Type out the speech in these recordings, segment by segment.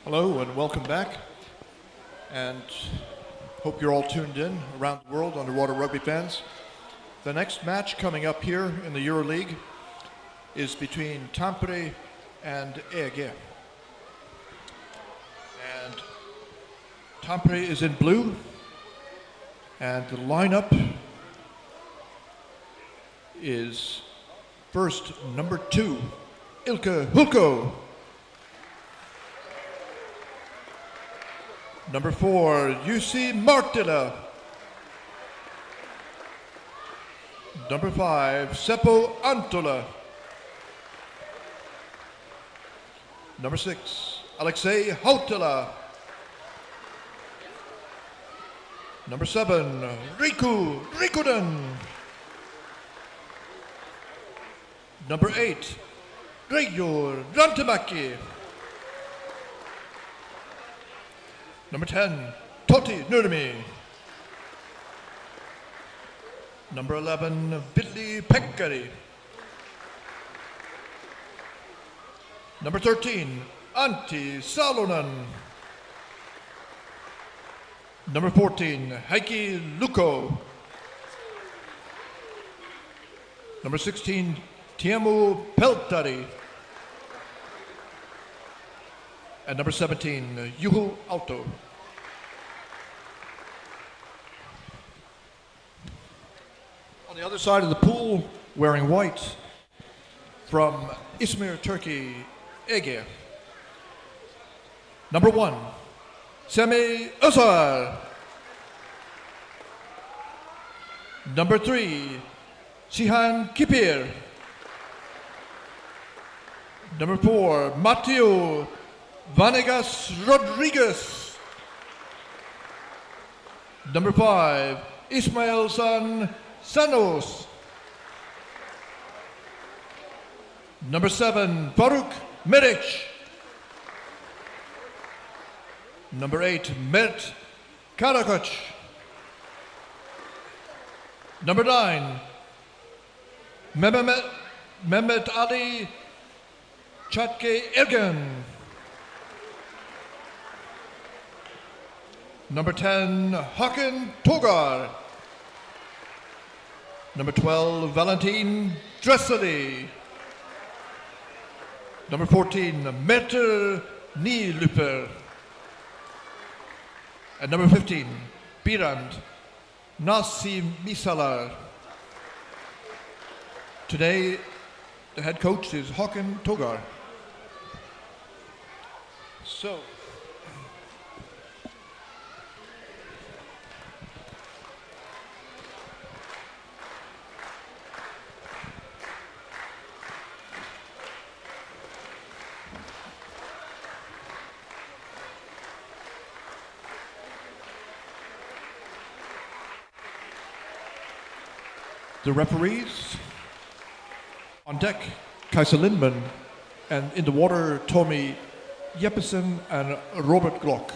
Hello and welcome back, and hope you're all tuned in around the world, underwater rugby fans. The next match coming up here in the Euroleague is between Tampere and Ege. And Tampere is in blue, and the lineup is first number 2, Ege UWR. Number 4, Jussi Marttila. Number 5, Seppo Antola. Number 6, Alexei Hautala. Number 7, Riku Rikunen. Number 8, Reijo Rantamäki. Number 10, Totti Nurmi. Number 11, Billy Pekkari. Number 13, Antti Salonen. Number 14, Heikki Lukko. Number 16, Teemu Peltari. And number 17, Juho Aalto. On the other side of the pool, wearing white, from Izmir, Turkey, Ege. Number 1, Semih Özar. Number 3, Cihan Kipir. Number 4, Matteo Vanegas Rodriguez. Number 5, Ismail San Sanos. Number 7, Faruk Meric. Number 8, Mert Karakoc. Number 9, Mehmet Ali Chatke Ergen. Number 10, Hakan Togar. Number 12, Valentin Dresseli. Number 14, Mette Niluper. And number 15, Birand Nasimisalar. Today, the head coach is Hakan Togar. So, the referees on deck, Kaiser Lindman, and in the water, Tommy Jeppesen and Robert Glock.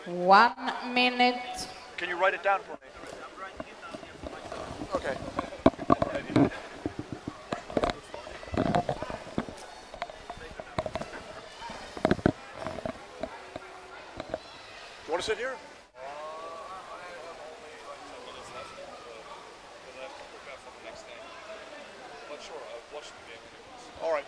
1 minute. Can you write it down for me? Okay. You want to sit here? All right.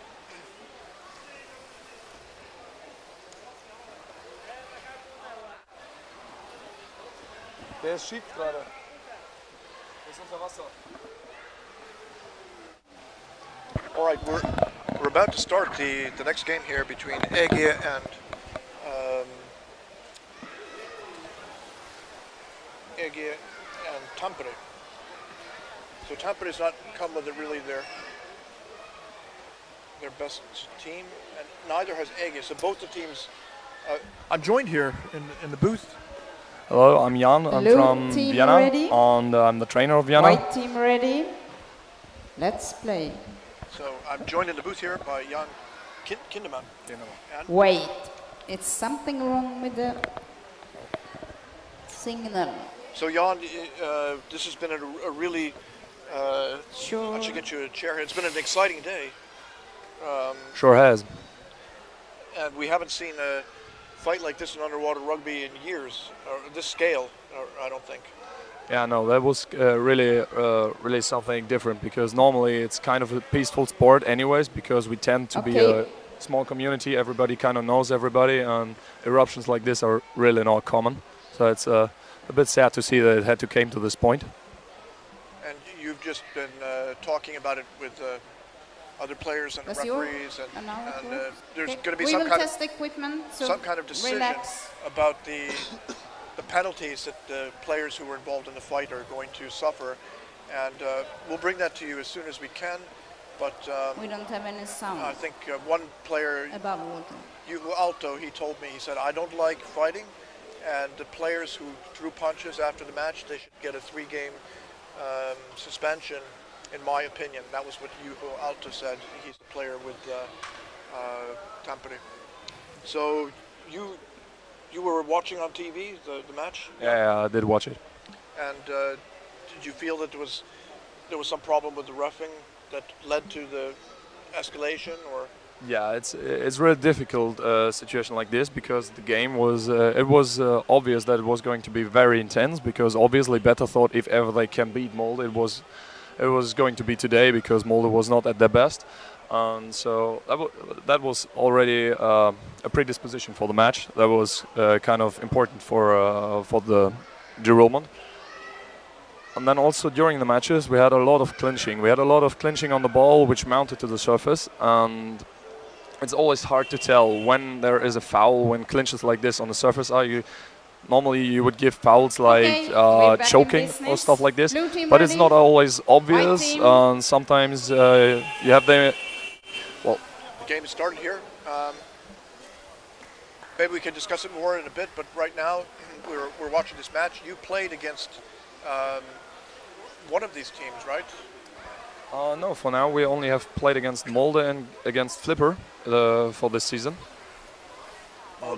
Der schiebt gerade. Der ist unter Wasser. All right, we're about to start the next game here between Ege and Tampere. So Tampere's not come with really their best team, and neither has Ege. So both the teams. I'm joined here in the booth. Hello, I'm Jan. I'm Blue from team Vienna, ready? and I'm the trainer of Vienna. White team ready. Let's play. So I'm joined in the booth here by Jan Kinderman. And Wait, it's something wrong with the signal. so Jan, this has been a really. Sure. I should get you a chair here. It's been an exciting day. Sure has. And we haven't seen a fight like this in underwater rugby in years, or this scale, I don't think. Yeah, no, that was really something different, because normally it's kind of a peaceful sport anyways, because we tend to be a small community, everybody kind of knows everybody, and eruptions like this are really not common. So it's a bit sad to see that it had to came to this point. And you've just been talking about it with other players and referees, and there's going to be some kind of decision about the penalties that the players who were involved in the fight are going to suffer, and we'll bring that to you as soon as we can. But we don't have any sound. I think one player, above water. Ege Alto, he told me, he said, I don't like fighting, and the players who threw punches after the match, they should get a 3-game suspension, in my opinion. That was what Ege Alto said. He's the player with Tampere. So you were watching on TV the match? Yeah, I did watch it. And did you feel that there was some problem with the roughing that led to the escalation, or? Yeah, it's really difficult situation like this, because the game was obvious that it was going to be very intense, because obviously Beta thought if ever they can beat Molde, it was going to be today, because Molde was not at their best, and so that was already a predisposition for the match. That was kind of important for the derailment. And then also during the matches we had a lot of clinching. We had a lot of clinching on the ball, which mounted to the surface, and it's always hard to tell when there is a foul when clinches like this on the surface are. Normally you would give fouls like choking or stuff like this, but it's not always obvious, and sometimes you have the... Well, the game is started here. Maybe we can discuss it more in a bit, but right now we're watching this match. You played against one of these teams, right? No, for now we only have played against Molde and against Flipper for this season.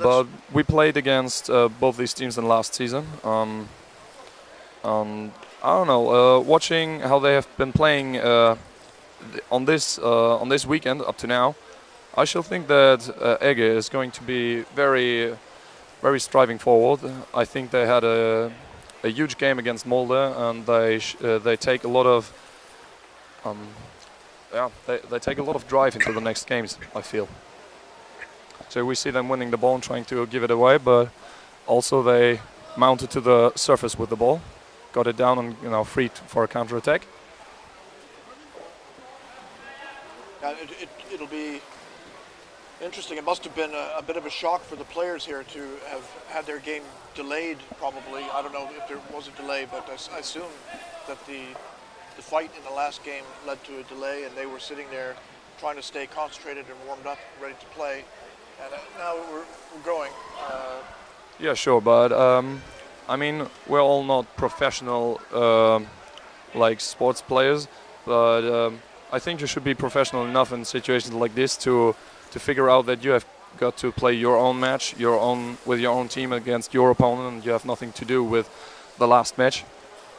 But we played against both these teams in last season. I don't know. Watching how they have been playing on this weekend up to now, I shall think that Ege is going to be very, very striving forward. I think they had a huge game against Molde, and they take a lot of they take a lot of drive into the next games, I feel. So we see them winning the ball and trying to give it away, but also they mounted to the surface with the ball, got it down, and freed for a counter attack. It'll be interesting. It must have been a bit of a shock for the players here to have had their game delayed, probably. I don't know if there was a delay, but I assume that the fight in the last game led to a delay, and they were sitting there trying to stay concentrated and warmed up, ready to play. And now we're going. Yeah, sure, but I mean, we're all not professional like sports players, but I think you should be professional enough in situations like this to figure out that you have got to play your own match, with your own team against your opponent, and you have nothing to do with the last match.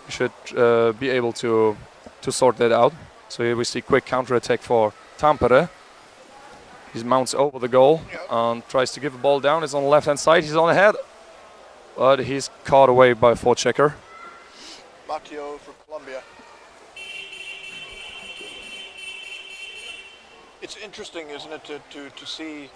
You should be able to sort that out. So here we see quick counter-attack for Tampere. He mounts over the goal and tries to give the ball down. He's on the left-hand side. He's on the head, but he's caught away by a forechecker. Matteo for Colombia. It's interesting, isn't it, to see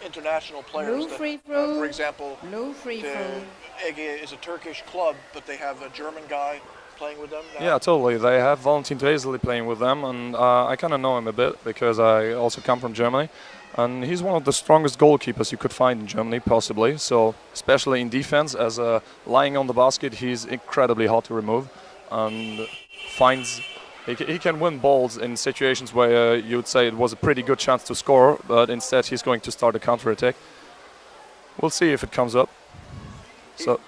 international players. No free throw. For example, No free throw. Ege is a Turkish club, but they have a German guy playing with them now. Yeah, totally. They have Valentin Vesely playing with them, and I kind of know him a bit because I also come from Germany. And he's one of the strongest goalkeepers you could find in Germany, possibly. So, especially in defense, as lying on the basket, he's incredibly hard to remove, and finds he can win balls in situations where you'd say it was a pretty good chance to score, but instead he's going to start a counter-attack. We'll see if it comes up. So,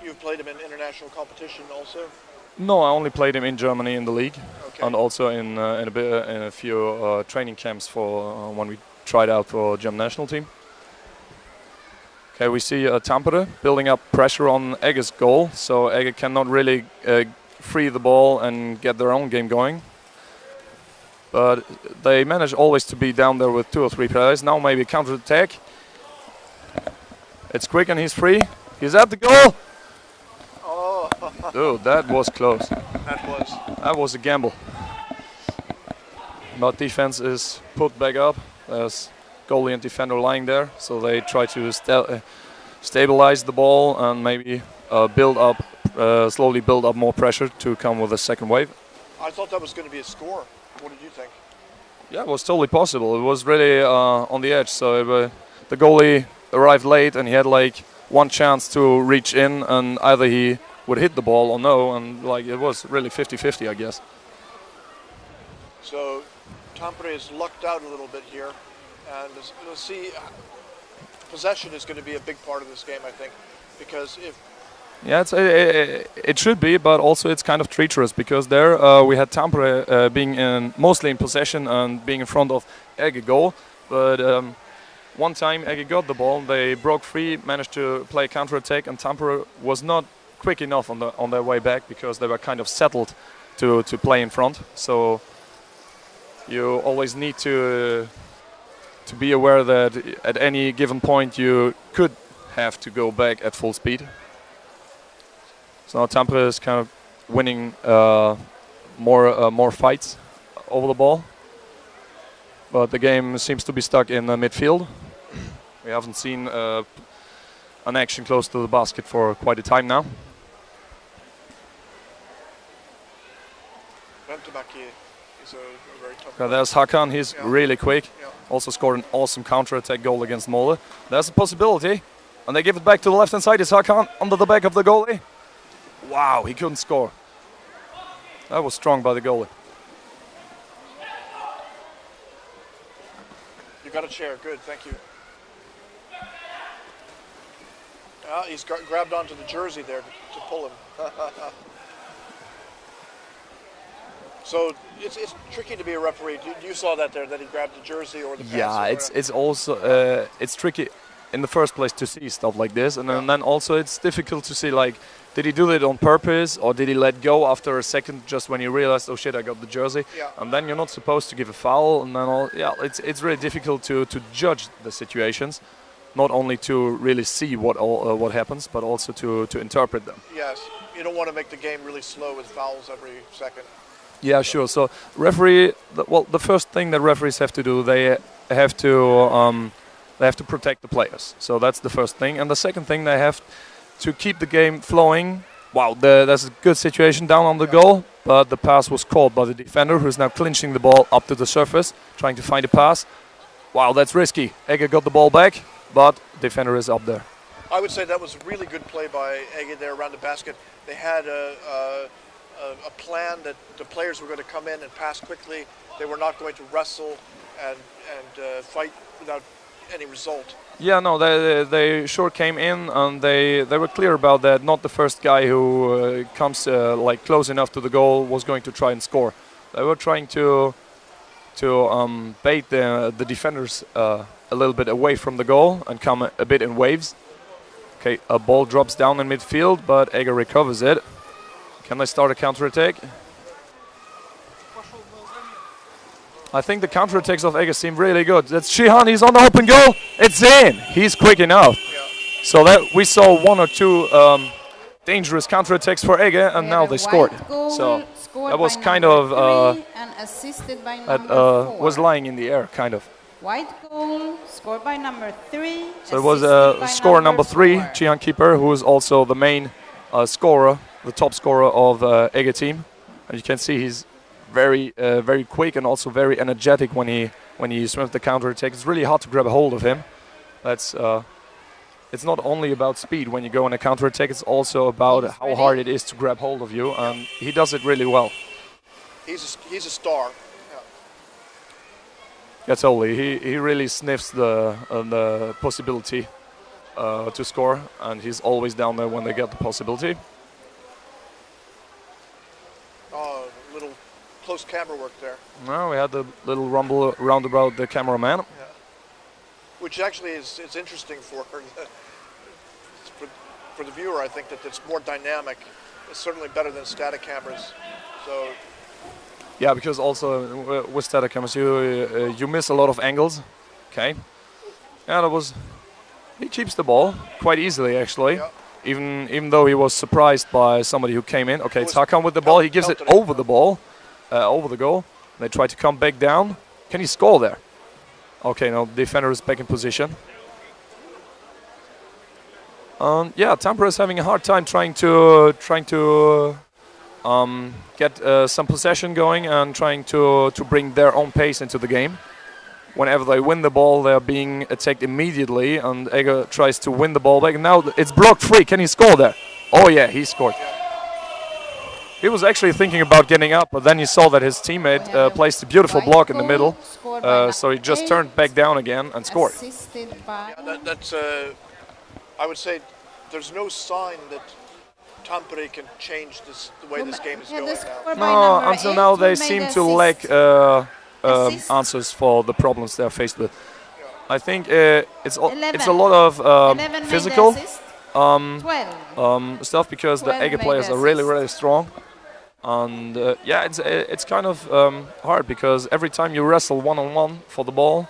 you've played him in international competition also? No, I only played him in Germany in the league, Okay. and also in a few training camps for when we tried out for German national team. Okay, we see Tampere building up pressure on Ege's goal, so Ege cannot really free the ball and get their own game going. But they manage always to be down there with 2 or 3 players. Now maybe counter-attack. It's quick and he's free. He's at the goal. Oh, Dude, that was close. that was A gamble. But defense is put back up. There's goalie and defender lying there, so they try to stabilize the ball and maybe slowly build up more pressure to come with a second wave. I thought that was going to be a score. What did you think? Yeah, it was totally possible. It was really on the edge. So the goalie arrived late and he had like one chance to reach in, and either he would hit the ball or no, and like it was really 50-50, I guess. So Tampere is lucked out a little bit here, and we'll see. Possession is going to be a big part of this game, I think, because if Yeah, it should be, but also it's kind of treacherous because there we had Tampere being mostly in possession and being in front of Ege goal. But one time Ege got the ball, they broke free, managed to play counter-attack, and Tampere was not quick enough on their way back because they were kind of settled to play in front. So you always need to be aware that at any given point you could have to go back at full speed. So now Tampere is kind of winning more fights over the ball, but the game seems to be stuck in midfield. We haven't seen an action close to the basket for quite a time now. is a very tough Okay, there's Hakan, he's really quick. Yeah. Also scored an awesome counter-attack goal against Molde. There's a possibility, and they give it back to the left-hand side. It's Hakan under the back of the goalie. Wow, he couldn't score. That was strong by the goalie. You got a chair, good, thank you. He's grabbed onto the jersey there to pull him. So it's tricky to be a referee. You saw that there, that he grabbed the jersey or the pants. Yeah, it's also it's tricky in the first place to see stuff like this, and then also it's difficult to see, like, did he do it on purpose or did he let go after a second just when he realized, oh shit, I got the jersey? Yeah. And then you're not supposed to give a foul, and then it's really difficult to judge the situations, not only to really see what happens, but also to interpret them. Yes, you don't want to make the game really slow with fouls every second. Yeah, sure. So referee, the first thing that referees have to do, they have to protect the players. So that's the first thing, and the second thing, they have to keep the game flowing. Wow, there's a good situation down on the goal, but the pass was caught by the defender, who's now clinching the ball up to the surface, trying to find a pass. Wow, that's risky. Ege got the ball back, but defender is up there. I would say that was a really good play by Ege there around the basket. They had a plan that the players were going to come in and pass quickly. They were not going to wrestle and fight without any result. Yeah, no, they sure came in, and they were clear about that. Not the first guy who comes like close enough to the goal was going to try and score. They were trying to bait the defenders a little bit away from the goal and come a bit in waves. Okay, a ball drops down in midfield, but Ege recovers it. Can they start a counter-attack? I think the counter-attacks of Ege seem really good. That's Shihan, he's on the open goal. It's in! He's quick enough. Yeah. So that we saw 1 or 2 dangerous counter-attacks for Ege, and now they scored. So that was kind of was lying in the air, kind of. White goal scored by number 3. So it was scorer number 3, Chihan Keeper, who is also the main scorer, the top scorer of Ege team. And you can see he's very quick and also very energetic when he swims the counter attack. It's really hard to grab a hold of him. That's it's not only about speed when you go on a counter attack. It's also about how hard it is to grab hold of you, and he does it really well. He's a star. Yeah, totally. He really sniffs the possibility to score, and he's always down there when they get the possibility. Little close camera work there. Well, we had a little rumble around about the cameraman. Yeah. Which actually is interesting for the viewer. I think that it's more dynamic. It's certainly better than static cameras. So. Yeah, because also with static cameras you miss a lot of angles. Okay. Yeah, that was. He keeps the ball quite easily actually. Yeah. Even though he was surprised by somebody who came in. Okay, it's Hakan with the ball. He gives it over the ball, over the goal. They try to come back down. Can he score there? Okay, no, defender is back in position. Yeah, Tampere is having a hard time trying to get some possession going and trying to bring their own pace into the game. Whenever they win the ball, they are being attacked immediately, and Ege tries to win the ball back. Now it's blocked free. Can he score there? Oh yeah, he scored. He was actually thinking about getting up, but then he saw that his teammate placed a beautiful block in the middle, so he just turned back down again and scored. Yeah, that's. I would say there's no sign that Tampere can change the way this game is going now. No, until now they seem to lack answers for the problems they're faced with. Yeah. I think it's a lot of physical stuff, because the Ege players are really strong. And yeah, it's kind of hard, because every time you wrestle one-on-one for the ball,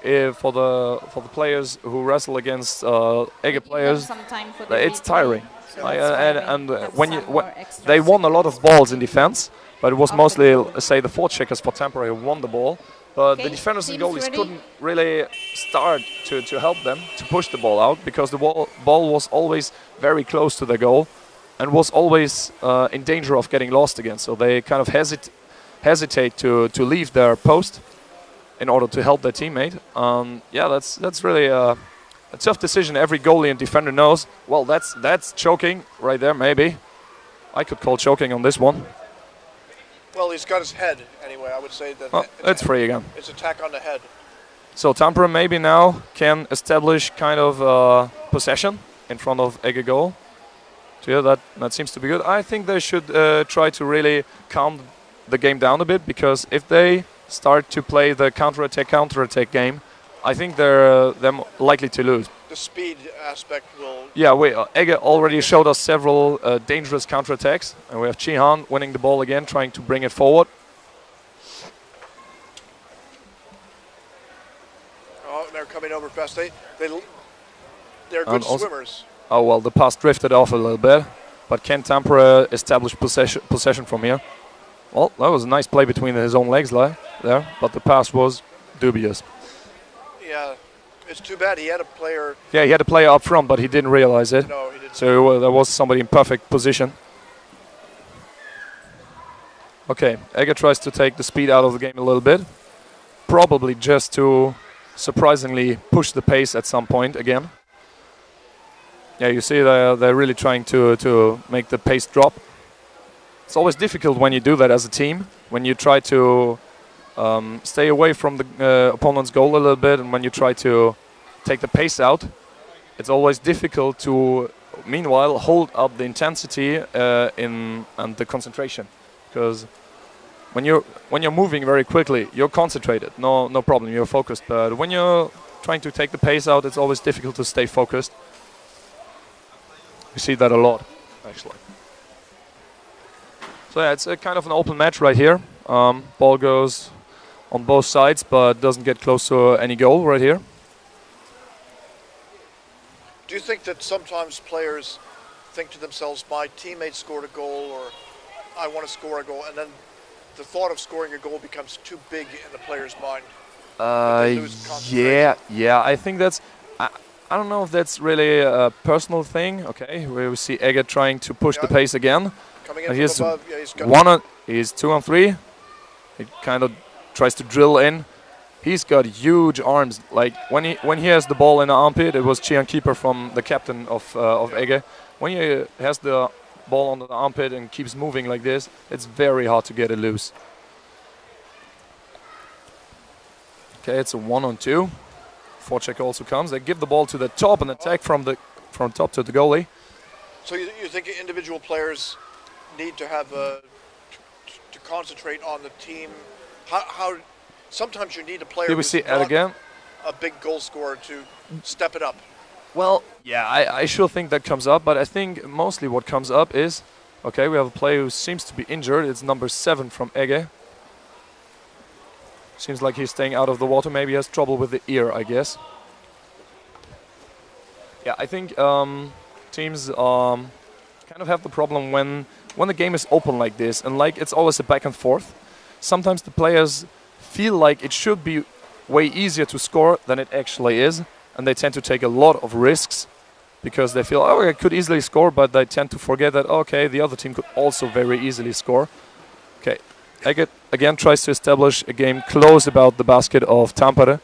for the players who wrestle against Ege players, it's tiring. They won a lot of balls in defense, but it was mostly, say, the forecheckers for Tampere who won the ball. But the defenders and goalies couldn't really start to help them to push the ball out, because the ball was always very close to the goal and was always in danger of getting lost again. So they kind of hesitate to leave their post in order to help their teammate. Yeah, that's really a tough decision. Every goalie and defender knows. Well, that's choking right there. Maybe I could call choking on this one. Well, he's got his head anyway. I would say that it's free again. It's attack on the head. So Tampere maybe now can establish kind of possession in front of Ege goal. So yeah, that seems to be good. I think they should try to really calm the game down a bit, because if they start to play the counter-attack game, I think they're likely to lose. The speed aspect will... Yeah, Ege already showed us several dangerous counter-attacks, and we have Chihan winning the ball again, trying to bring it forward. Oh, they're coming over fast. They're good swimmers. Oh well, the pass drifted off a little bit, but can Tampere establish possession from here? Well, that was a nice play between his own legs there, but the pass was dubious. Yeah, it's too bad. He had a player... Yeah, he had a player up front, but he didn't realize it. No, he didn't. So there was somebody in perfect position. Okay, Ege tries to take the speed out of the game a little bit. Probably just to surprisingly push the pace at some point again. Yeah, you see they're really trying to make the pace drop. It's always difficult when you do that as a team, when you try to stay away from the opponent's goal a little bit, and when you try to take the pace out. It's always difficult to, meanwhile, hold up the intensity and the concentration, because when you're moving very quickly, you're concentrated, no problem, you're focused. But when you're trying to take the pace out, it's always difficult to stay focused. We see that a lot, actually. So yeah, it's a kind of an open match right here. Ball goes on both sides, but doesn't get close to any goal right here. Do you think that sometimes players think to themselves, my teammate scored a goal, or I want to score a goal, and then the thought of scoring a goal becomes too big in the player's mind? Yeah, I think that's... I don't know if that's really a personal thing. Okay, we see Ege trying to push the pace again. Coming in He's from above. Yeah, he's 2 on 3. He kind of tries to drill in. He's got huge arms. Like when he has the ball in the armpit, it was Chian Keeper from the captain of Ege. When he has the ball on the armpit and keeps moving like this, it's very hard to get it loose. Okay, it's a 1 on 2. Forecheck also comes. They give the ball to the top and attack from top to the goalie. So you think individual players need to have to concentrate on the team? How sometimes you need a player Here we who's see Ed not again. a big goal scorer to step it up. Well, yeah, I sure think that comes up, but I think mostly what comes up is, okay, we have a player who seems to be injured. It's number 7 from Ege. Seems like he's staying out of the water. Maybe he has trouble with the ear, I guess. Yeah, I think teams kind of have the problem when the game is open like this, and like it's always a back and forth. Sometimes the players feel like it should be way easier to score than it actually is, and they tend to take a lot of risks because they feel, oh, I could easily score, but they tend to forget that, okay, the other team could also very easily score. Okay, Ege again tries to establish a game close about the basket of Tampere.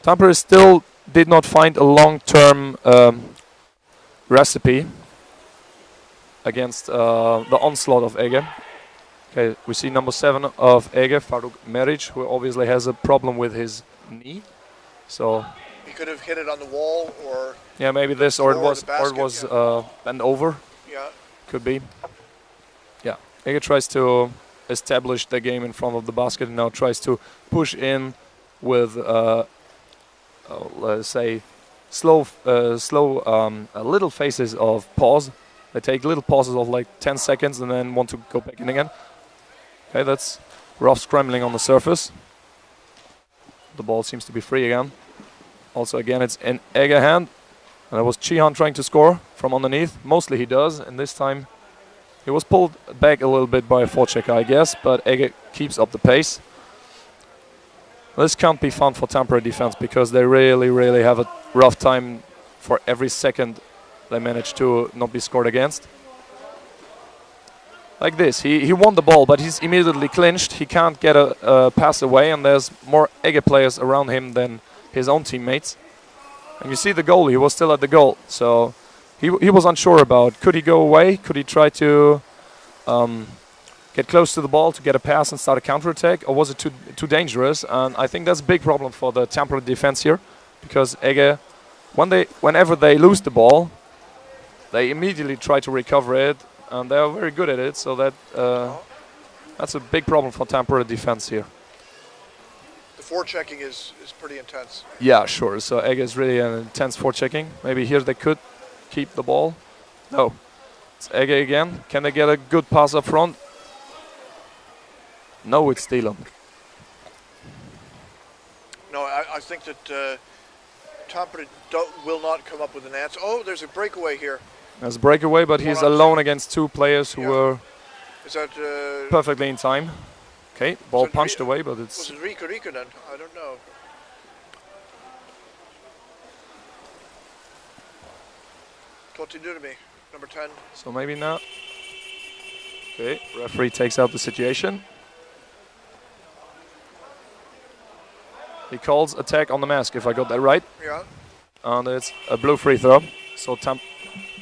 Tampere still did not find a long-term recipe against the onslaught of Ege. Okay, we see number 7 of Ege, Faruk Meric, who obviously has a problem with his knee. So He could have hit it on the wall, or yeah, maybe this, or it basket, was yeah. bent over. Yeah. Could be. Yeah, Ege tries to establish the game in front of the basket and now tries to push in with, let's say, slow little phases of pause. They take little pauses of like 10 seconds and then want to go back in again. Okay, that's rough scrambling on the surface. The ball seems to be free again. Also, again, it's in Ege hand. And it was Chihan trying to score from underneath. Mostly he does, and this time he was pulled back a little bit by a forechecker, I guess, but Ege keeps up the pace. This can't be fun for Tampere defense because they really have a rough time for every second they manage to not be scored against. Like this, he won the ball, but he's immediately clinched. He can't get a pass away, and there's more Ege players around him than his own teammates. And you see the goal, he was still at the goal, so he was unsure about, could he go away? Could he try to get close to the ball to get a pass and start a counter-attack, or was it too dangerous? And I think that's a big problem for the Tampere defense here, because Ege, whenever they lose the ball, they immediately try to recover it, and they are very good at it, so that's a big problem for Tampere defense here. The forechecking is pretty intense. Yeah, sure. So Ege is really an intense forechecking. Maybe here they could keep the ball. No. It's Ege again. Can they get a good pass up front? No, it's Dylan. No, I think that Tampere will not come up with an answer. Oh, there's a breakaway here. There's a breakaway, but he's alone against 2 players who were is that, perfectly in time. Okay, ball punched away, but it's... Was it Rico then? I don't know. Continue to me, number 10. So maybe not. Okay, referee takes out the situation. He calls attack on the mask, if I got that right. Yeah. And it's a blue free throw. So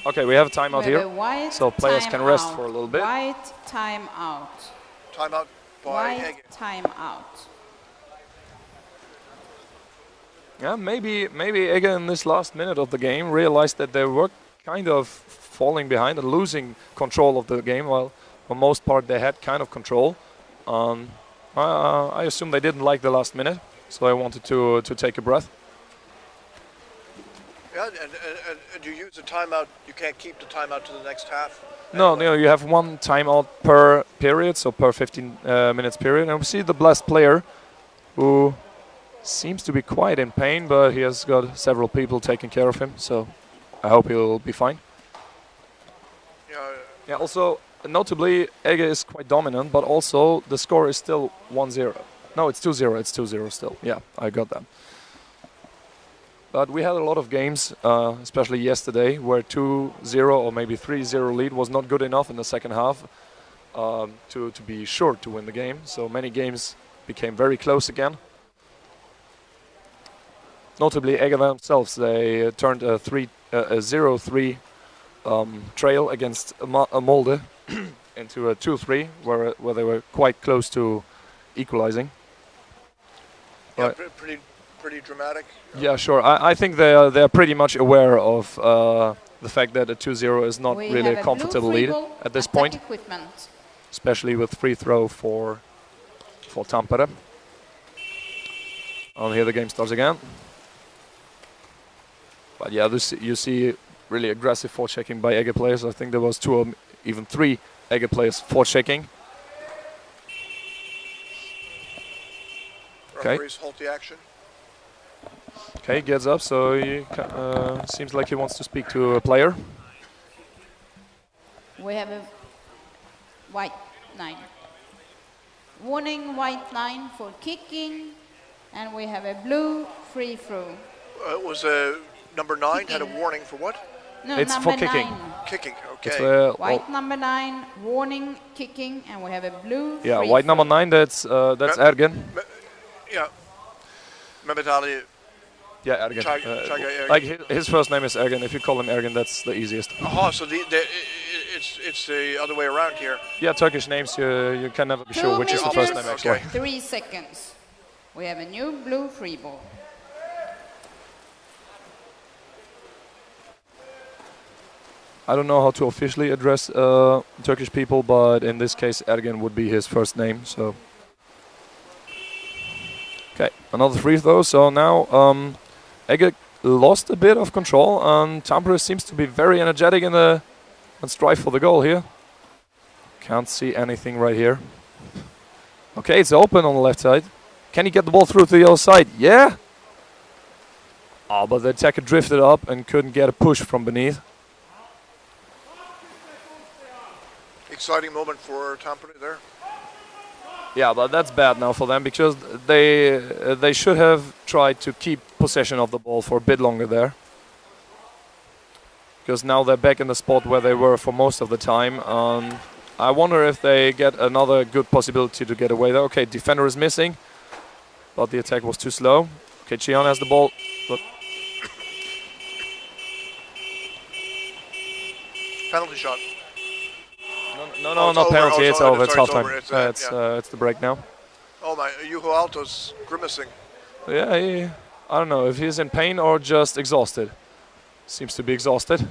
okay, we have a timeout here. So players can rest for a little bit. White timeout. Timeout by Ege. White timeout. Yeah, maybe Ege in this last minute of the game realized that they were kind of falling behind and losing control of the game, while for most part they had kind of control. I assume they didn't like the last minute. so I wanted to take a breath. Yeah, and you use the timeout. You can't keep the timeout to the next half. No, you have one timeout per period, so per 15 minutes period. And we see the blessed player who seems to be quite in pain, but he has got several people taking care of him, so I hope he'll be fine. Yeah, also, notably, Ege is quite dominant, but also the score is still 1-0. No, it's 2-0. It's 2-0 still. Yeah, I got that. But we had a lot of games, especially yesterday, where 2-0 or maybe 3-0 lead was not good enough in the second half to be sure to win the game. So many games became very close again. Notably, Ege themselves, they turned a 0-3 trail against Molde into a 2-3, where they were quite close to equalizing. Yeah, pretty dramatic. Yeah, sure. I think they are pretty much aware of the fact that a 2-0 is not really a comfortable lead at this point, equipment. especially with free throw for Tampere. And here the game starts again. But yeah, you see really aggressive forechecking by Ege players. I think there was 2 or even 3 Ege players forechecking. Referees halt the action. Okay, gets up, so he seems like he wants to speak to a player. We have a white 9. Warning, white 9 for kicking, and we have a blue free throw. Was number 9 had a warning for what? No, It's number for kicking. 9. Kicking. Okay. It's White number 9, warning, kicking, and we have a blue yeah, free white number throw. 9. That's Ergen. Yeah. Mehmet Ali. Yeah, Ergen. Ergen. Like his first name is Ergen. If you call him Ergen, that's the easiest. So it's the other way around here. Yeah, Turkish names you can never be 2 sure which is the first name meters, actually. 3 seconds. We have a new blue free ball. I don't know how to officially address Turkish people, but in this case, Ergen would be his first name. So, okay, another free throw. So now Ege lost a bit of control, and Tampere seems to be very energetic and strive for the goal here. Can't see anything right here. Okay, it's open on the left side. Can he get the ball through to the other side? Yeah. Oh, but the attacker drifted up and couldn't get a push from beneath. Exciting moment for Tampere there. Yeah, but that's bad now for them because they should have tried to keep possession of the ball for a bit longer there. Because now they're back in the spot where they were for most of the time. I wonder if they get another good possibility to get away there. Okay, defender is missing, but the attack was too slow. Okay, Chion has the ball. But penalty shot. No, not penalty. It's over. It's half time. It's It's the break now. Oh my, Juho Aalto's grimacing. Yeah, I don't know if he's in pain or just exhausted. Seems to be exhausted.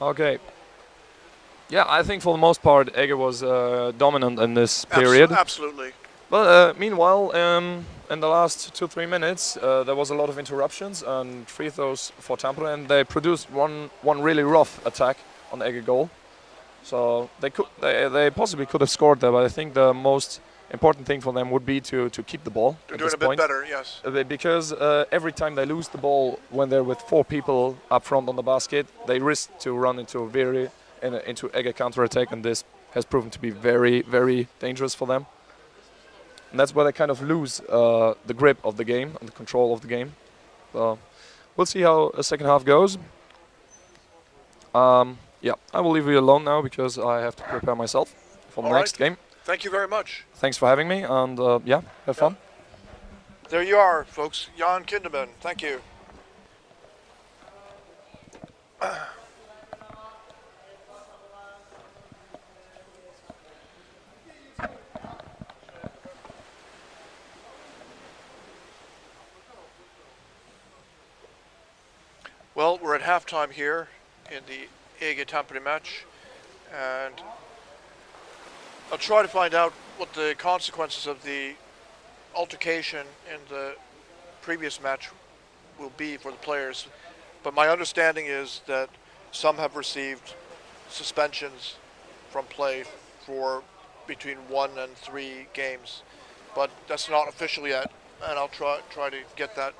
Okay. Yeah, I think for the most part Ege was dominant in this period. Absolutely. But meanwhile, in the last 2-3 minutes, there was a lot of interruptions and free throws for Tampere, and they produced one really rough attack on the Ege goal. So they possibly could have scored there, but I think the most important thing for them would be to keep the ball. They're doing a bit better, yes. Because every time they lose the ball when they're with 4 people up front on the basket, they risk to run into into Ege counter-attack, and this has proven to be very, very dangerous for them. And that's where they kind of lose the grip of the game and the control of the game. So we'll see how the second half goes. Yeah, I will leave you alone now because I have to prepare myself for the next game. Thank you very much. Thanks for having me, and yeah, have fun. There you are, folks. Jan Kinderman, thank you. Well, we're at halftime here in the Ege Tampere match, and I'll try to find out what the consequences of the altercation in the previous match will be for the players, but my understanding is that some have received suspensions from play for between 1 and 3 games, but that's not official yet, and I'll try to get that.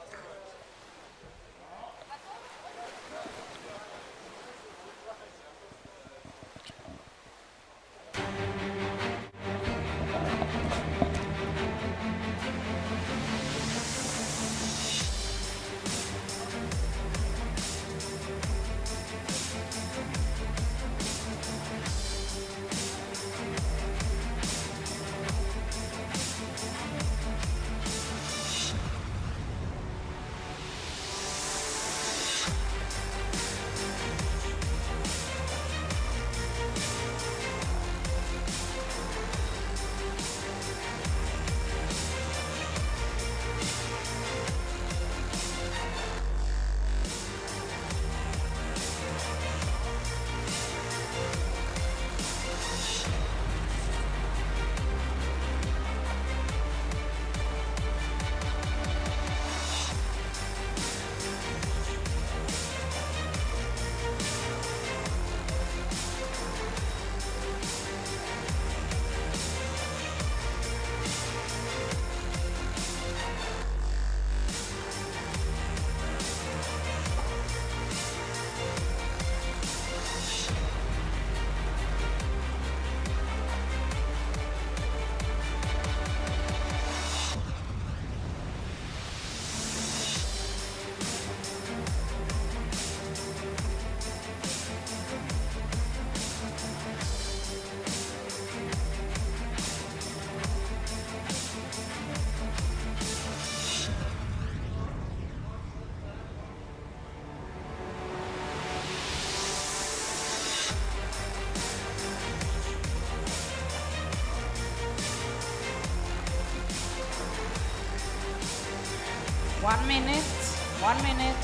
One minute. 1 minute.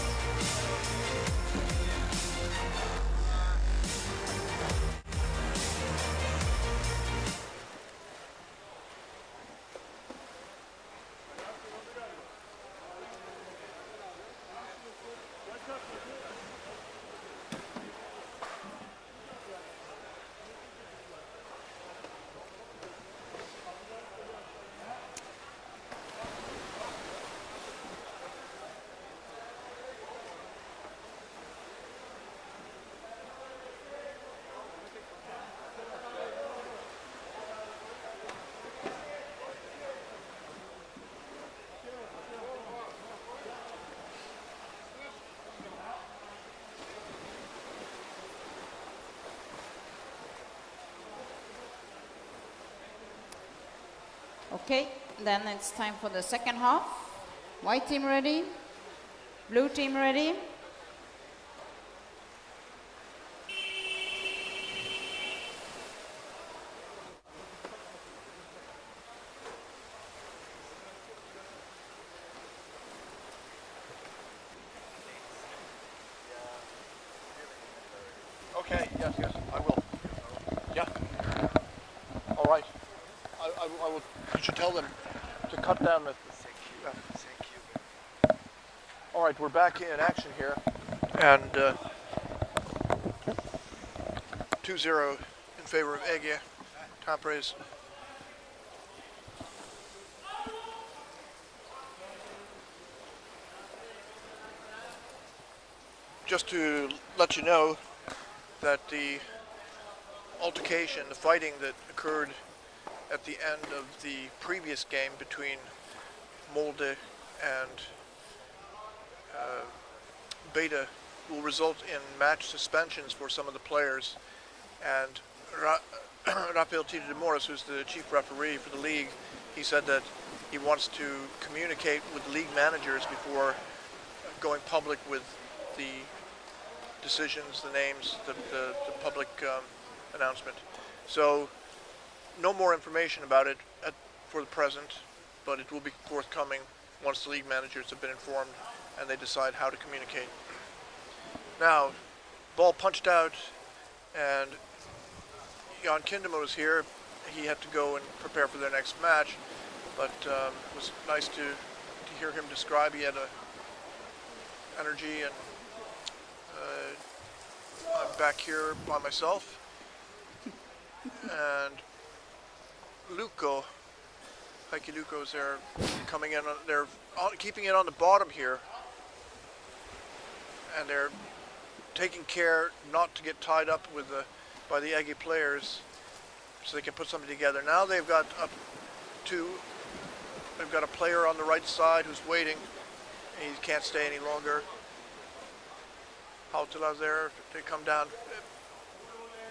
Okay, then it's time for the second half. White team ready? Blue team ready? Okay, yes, I will. Yeah. All right. I will. You should tell them to cut down the. Thank you. All right, we're back in action here, and 2-0 in favor of Ege. Tampere's. Just to let you know that the altercation, the fighting that occurred at the end of the previous game between Molde and Beta will result in match suspensions for some of the players. And Rafael Tito de Moras, who's the chief referee for the league, he said that he wants to communicate with league managers before going public with the decisions, the names, the public announcement. So no more information about it for the present, but it will be forthcoming once the league managers have been informed and they decide how to communicate. Now, ball punched out, and Jan Kindemo is here he had to go and prepare for their next match. But it was nice to hear him describe. He had energy, and I'm back here by myself. And Heikki Lukko's there, coming in. They're keeping it on the bottom here, and they're taking care not to get tied up by the Ege players, so they can put something together. Now they've got they've got a player on the right side who's waiting. He can't stay any longer. Hautala's there. They come down.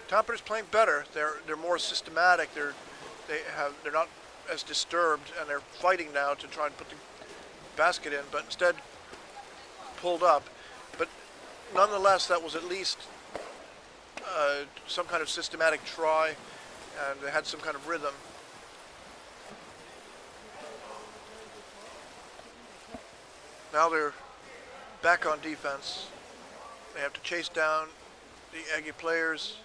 Tampere's playing better. They're more systematic. They're not as disturbed, and they're fighting now to try and put the basket in, but instead pulled up. But nonetheless, that was at least some kind of systematic try, and they had some kind of rhythm. Now they're back on defense. They have to chase down the Ege players.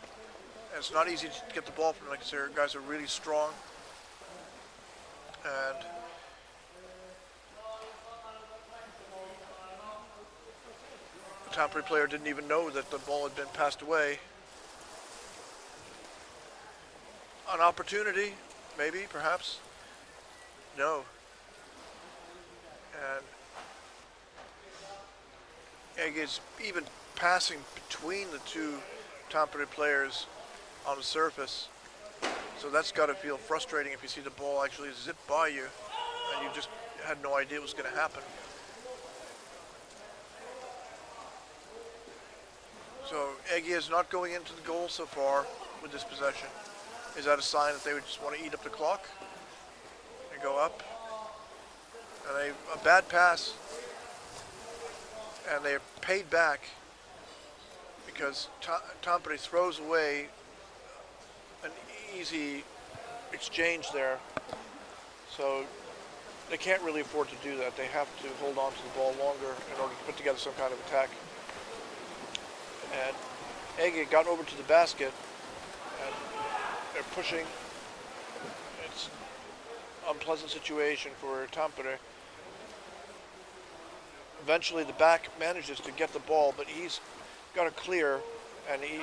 And it's not easy to get the ball from them because their guys are really strong. And the Tampere player didn't even know that the ball had been passed away. An opportunity, maybe, perhaps. No. And Ege is even passing between the two Tampere players on the surface. So that's got to feel frustrating if you see the ball actually zip by you and you just had no idea it was going to happen. So Ege is not going into the goal so far with this possession. Is that a sign that they would just want to eat up the clock? They go up. And a bad pass. And they're paid back because Tampere throws away an easy exchange there. So they can't really afford to do that. They have to hold on to the ball longer in order to put together some kind of attack. And Ege got over to the basket, and they're pushing. It's an unpleasant situation for Tampere. Eventually the back manages to get the ball, but he's got to clear, and he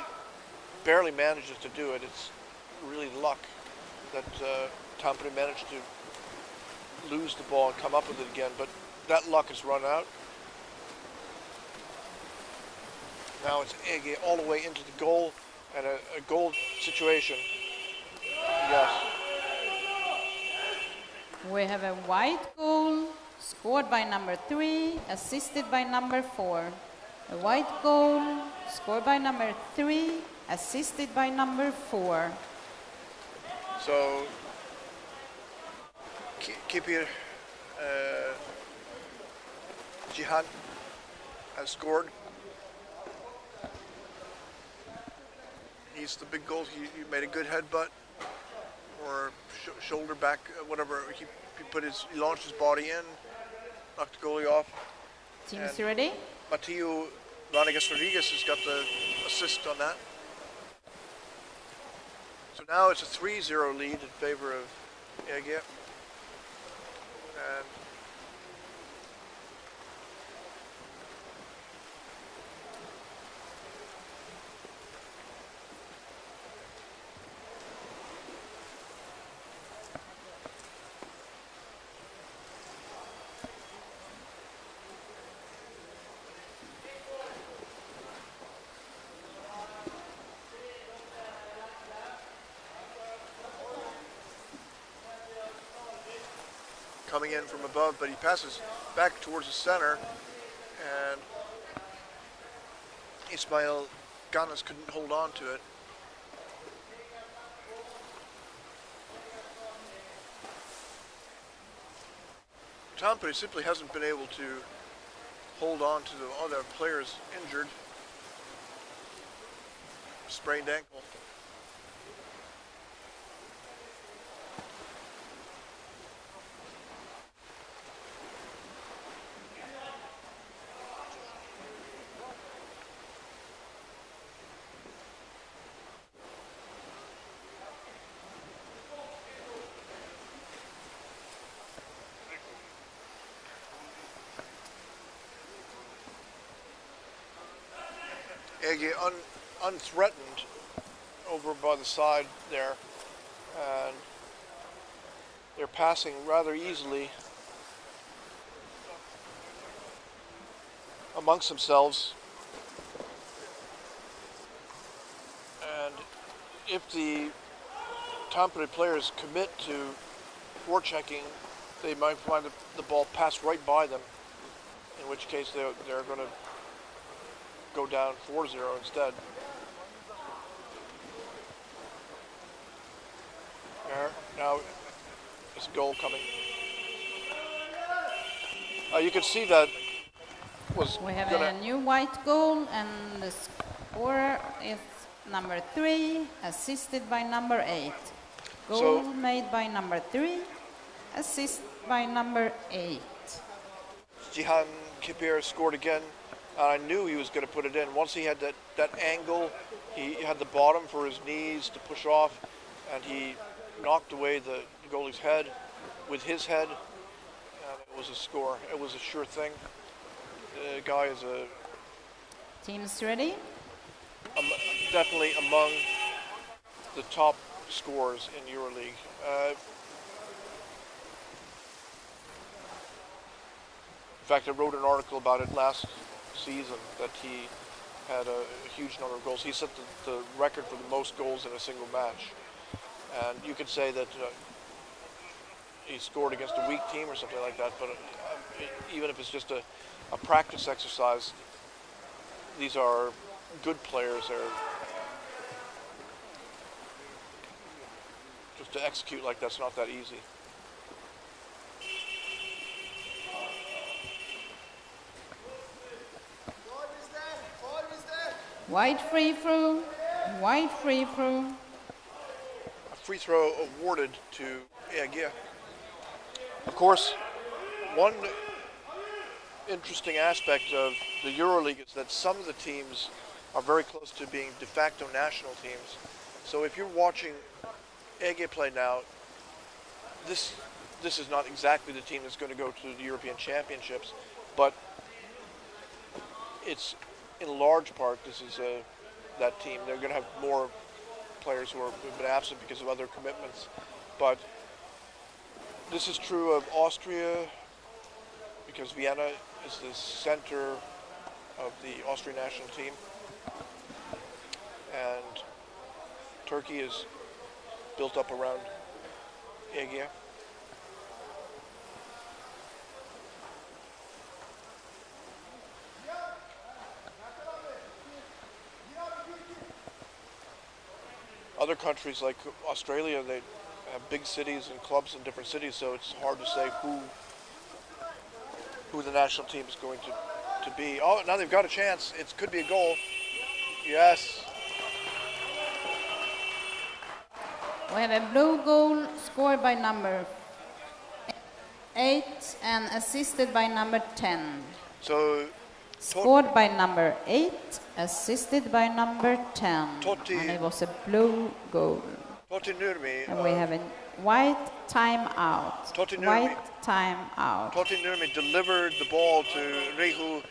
barely manages to do it. It's really luck that Tampere managed to lose the ball and come up with it again, but that luck has run out. Now it's Ege all the way into the goal, and a goal situation. Yes. We have a white goal, scored by number 3, assisted by number 4. A white goal, scored by number 3, assisted by number 4. So, Kipir Jihan has scored. He's the big goal. He made a good headbutt or shoulder back, whatever. He launched his body in, knocked the goalie off. Team's ready? Matteo Rodriguez has got the assist on that. So now it's a 3-0 lead in favor of Ege. And coming in from above, but he passes back towards the center, and Ismail Ganas couldn't hold on to it. Tampere simply hasn't been able to hold on to the other players injured. Sprained ankle. Ege unthreatened over by the side there, and they're passing rather easily amongst themselves. And if the Tampere players commit to forechecking, they might find the ball pass right by them, in which case they're going to go down 4-0 instead. Now, there's a goal coming. You can see that was We have a new white goal, and the scorer is number 3, assisted by number 8. Goal made by number 3, assist by number 8. Jihan Kipir scored again, and I knew he was going to put it in. Once he had that angle, he had the bottom for his knees to push off, and he knocked away the goalie's head with his head, and it was a score. It was a sure thing. The guy is Teams ready? Definitely among the top scorers in Euroleague. In fact, I wrote an article about it last season, that he had a huge number of goals. He set the record for the most goals in a single match. And you could say that he scored against a weak team or something like that, but even if it's just a practice exercise, these are good players. They're just to execute like that's not that easy. White free throw, white free throw. A free throw awarded to Ege. Of course, one interesting aspect of the EuroLeague is that some of the teams are very close to being de facto national teams. So if you're watching Ege play now, this is not exactly the team that's going to go to the European Championships, but it's in large part this is that team. They're going to have more players who have been absent because of other commitments, but this is true of Austria, because Vienna is the center of the Austrian national team, and Turkey is built up around Ege. Other countries like Australia, they have big cities and clubs in different cities, so it's hard to say who the national team is going to be. Oh, now they've got a chance. It could be a goal. Yes. We have a blue goal scored by number 8 and assisted by number 10. So scored by number 8, assisted by number 10. And it was a blue goal. And we have a white timeout. White timeout. Totti Nurmi delivered the ball to Reihu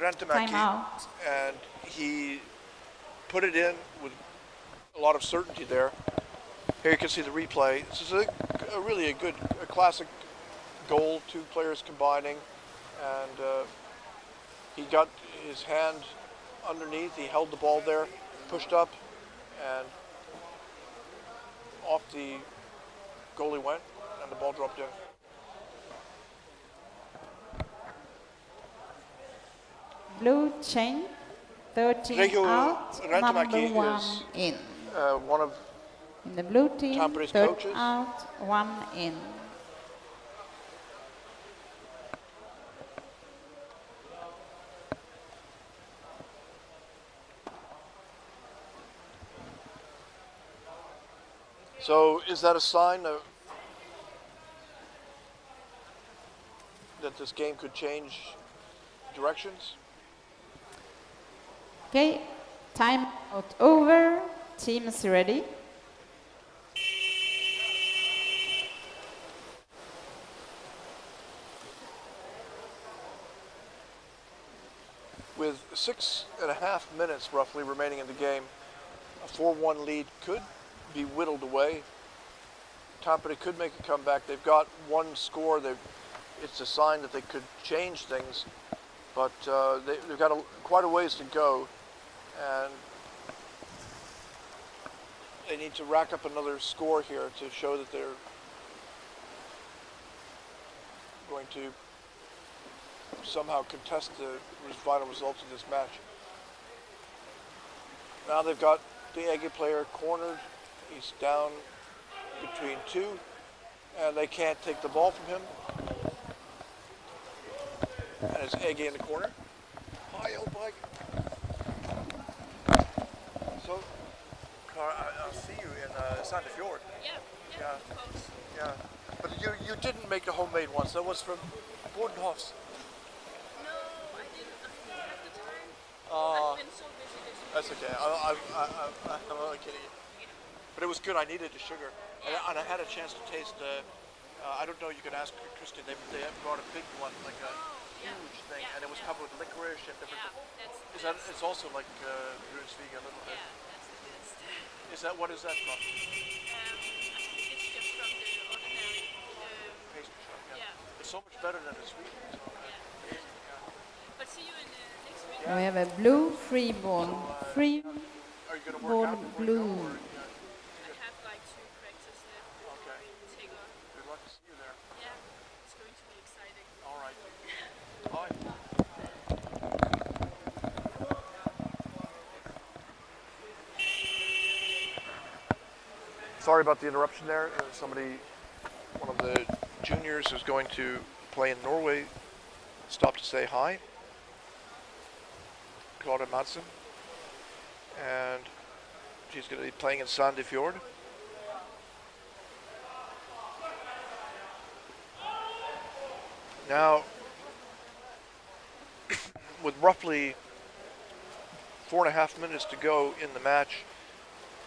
Rantamäki, Timeout. and he put it in with a lot of certainty there. Here you can see the replay. This is a really a classic goal, two players combining, and he got his hand underneath, he held the ball there, pushed up, and off the goalie went, and the ball dropped in. Blue chain, 13 Reihu out, number Rantamäki 1 is in. One of In the blue team, Tampere's 3rd coaches. out, 1 in. So is that a sign that this game could change directions? Okay, time out over. Teams ready. with 6.5 minutes roughly remaining in the game, a 4-1 lead could be whittled away. Tampere could make a comeback. They've got one score. It's a sign that they could change things, but they've got quite a ways to go, and they need to rack up another score here to show that they're going to somehow contest the final results of this match. Now they've got the Ege player cornered. He's down between two, and they can't take the ball from him. And it's Ege in the corner. Hi, old bike. So, I'll see you in Sandefjord. Yeah, of course. Yeah. But you didn't make the homemade ones. That was from Bordenhof's. No, I didn't. I didn't have the time. I've been so busy this week. That's okay. I'm only kidding you. But it was good. I needed the sugar, and I had a chance to taste. I don't know. You can ask Christian. They brought a big one, like a huge thing, and it was covered with licorice and different. It's also like Brunsvig a little bit. Yeah, that's the best. Is that what is that from? I think it's just from the ordinary. Pastry shop. Yeah. It's so much better than the sweet. So, Yeah. But see you in next week. We have a blue free ball. Free are you going to ball work out before you blue. go, or, I have like 2 practice left before Okay. we take off. good luck to see you there. Yeah, it's going to be exciting. All right. Bye. Sorry about the interruption there. One of the juniors who's going to play in Norway, stopped to say hi. Claudia Madsen. And she's going to be playing in Sandefjord. Now, with roughly 4.5 minutes to go in the match,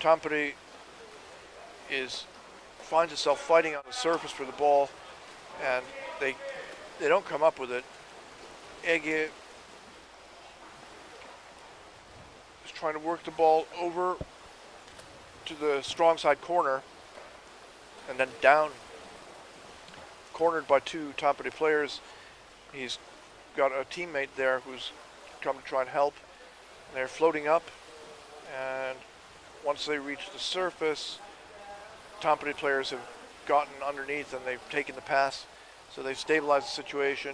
Tampere finds itself fighting on the surface for the ball, and they don't come up with it. Ege is trying to work the ball over to the strong side corner, and then down. Cornered by 2 Tampere players. He's got a teammate there who's come to try and help. They're floating up, and once they reach the surface, Tampere players have gotten underneath and they've taken the pass, so they've stabilized the situation.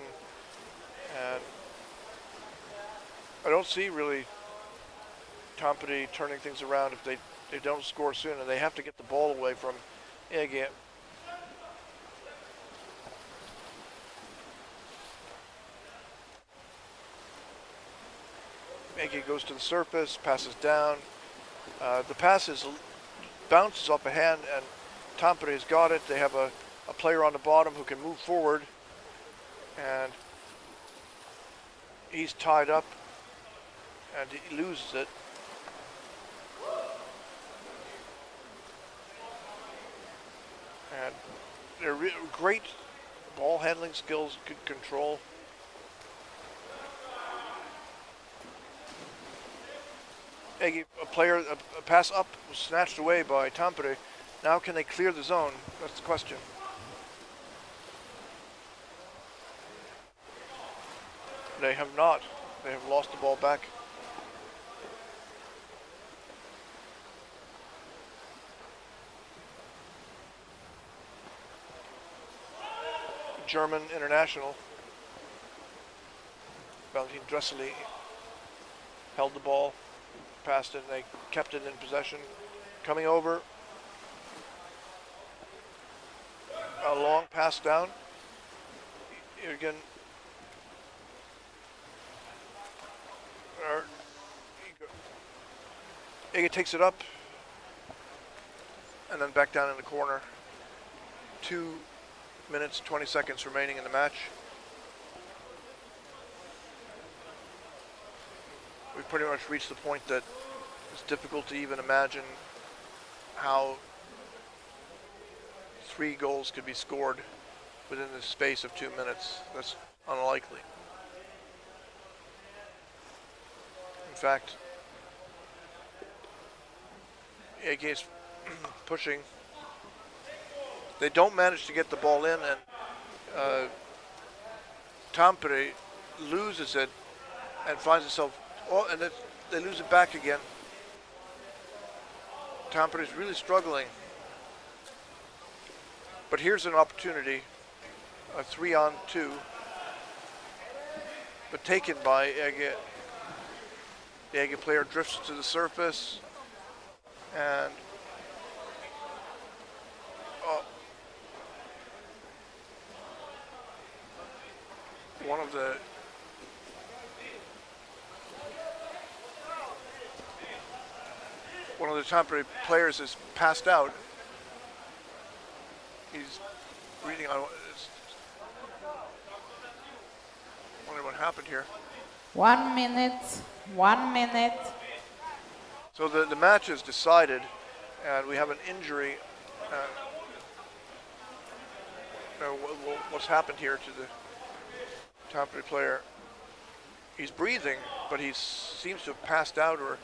And I don't see really Tampere turning things around if they don't score soon, and they have to get the ball away from Ege. Ege goes to the surface, passes down. The pass bounces off a hand, and Tampere's got it. They have a player on the bottom who can move forward, and he's tied up, and he loses it. And they're great ball handling skills, good control. Ege, a pass up was snatched away by Tampere. Now can they clear the zone? That's the question. They have not. They have lost the ball back. German international Valentin Dresseli held the ball, passed it, and they kept it in possession. Coming over, a long pass down. Again, Ege takes it up, and then back down in the corner. 2 minutes, 20 seconds remaining in the match. We've pretty much reached the point that it's difficult to even imagine how 3 goals could be scored within the space of 2 minutes. That's unlikely. In fact, Ege's pushing. They don't manage to get the ball in, and Tampere loses it and finds itself, and they lose it back again. Tampere is really struggling. But here's an opportunity, a 3-on-2, but taken by Ege. The Ege player drifts to the surface, and one of the Tampere players is passed out. He's reading on. Wondering what happened here. 1 minute. 1 minute. So the match is decided, and we have an injury. What's happened here to the Tampere player? He's breathing, but he seems to have passed out, or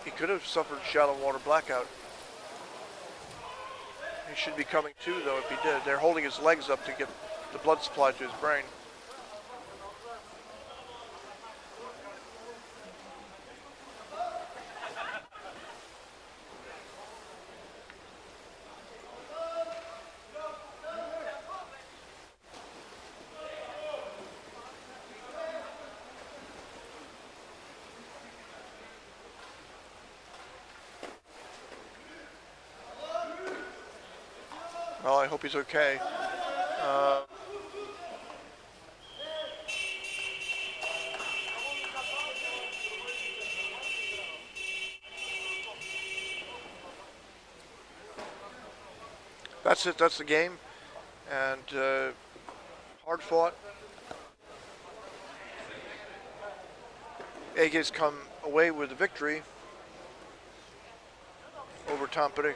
he could have suffered shallow water blackout. He should be coming to, though, if he did. They're holding his legs up to get the blood supply to his brain. Well, I hope he's okay. That's it. That's the game, and hard fought. Ege's come away with a victory over Tampere.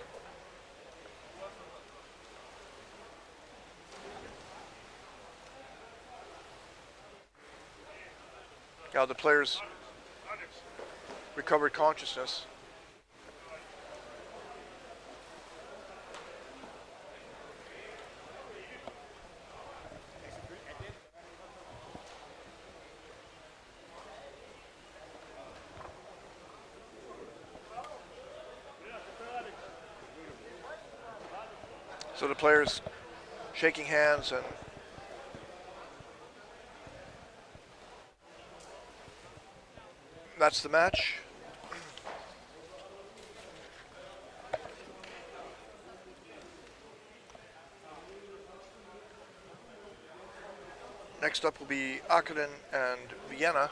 Now the players recovered consciousness. So the players shaking hands, and that's the match. Next up will be Aachen and Vienna.